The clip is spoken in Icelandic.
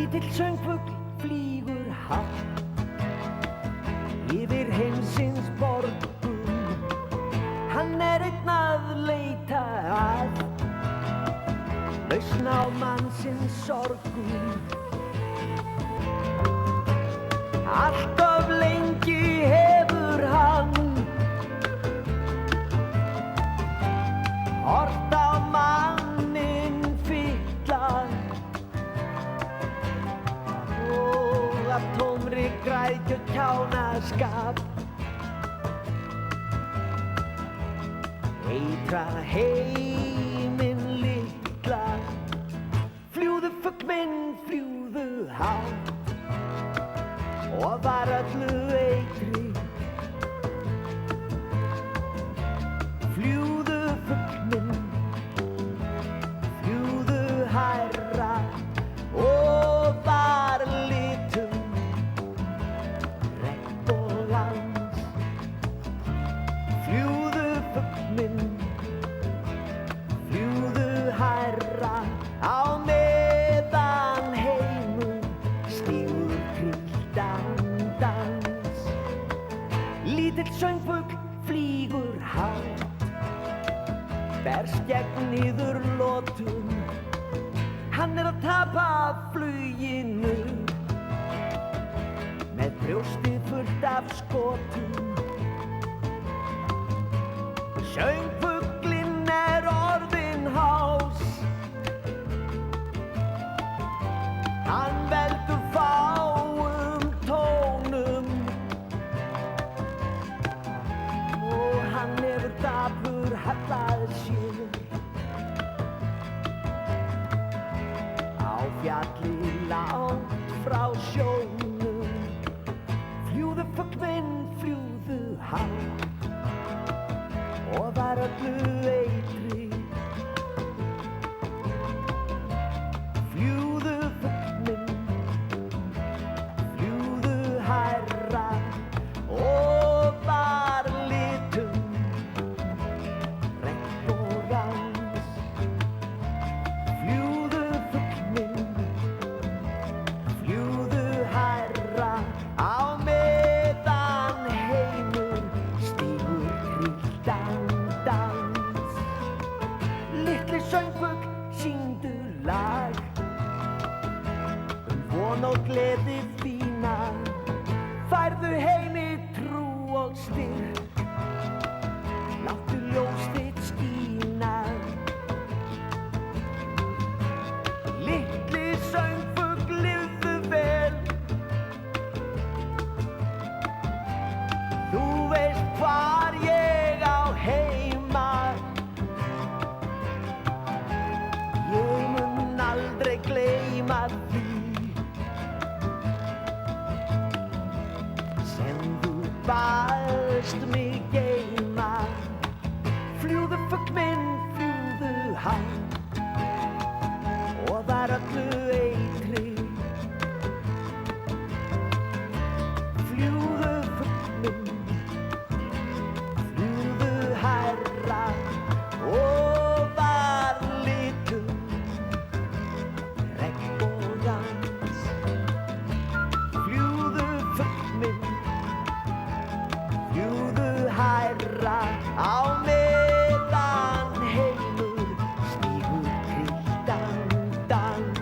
Lítill söngfugl flýgur hátt yfir heimsins borgum. Hann einn að leita að lausn á mannsins sorgum. Allt of lengi hefur hann horft á manninn fitlan og af tómri græðgi og kjánaskap eitra heiminn litla. Fljúðu fugl minn, fljúðu hátt og var öllu eitri. Fljúðu fugl minn, fljúðu hærra og var litum regnbogans. Fljúðu fugl minn, fljúðu hærra á meðan heimur stígur krýldan dans. Lítill söngfugl flýgur hátt, berst gegn niður lotum. Hann að tapa fluginu með brjóstið fullt af skotum. Söngfuglinn orðinn hás, hann veldur fáum tónum og hann hefur dapur hallað sér á fjalli langt frá sjónum. Fljúðu fugl minn, fljúðu hátt og var öllu eitri. Fljúðu fugl minn, fljúðu hærra og var litum regnbogans. Fljúðu fugl minn, fljúðu hærra á meðan heimur stígur krýldan dans. Litli söngfugl syngdu lag von og gleði þína. Færðu heimi trú og styrk, láttu ljós þitt skína. Litli söngfugl lifðu vel, þú veist hvar ég á heima. Ég mun aldrei gleyma því sem þú baðst mig geyma. Fljúðu fugl minn, fljúðu hátt og var öllu eitri. Fljúðu fugl minn, fljúðu hærra og var litum regnbogans. Fljúðu fugl minn, fljúðu hærra á meðan heimur stígur krýldan dans.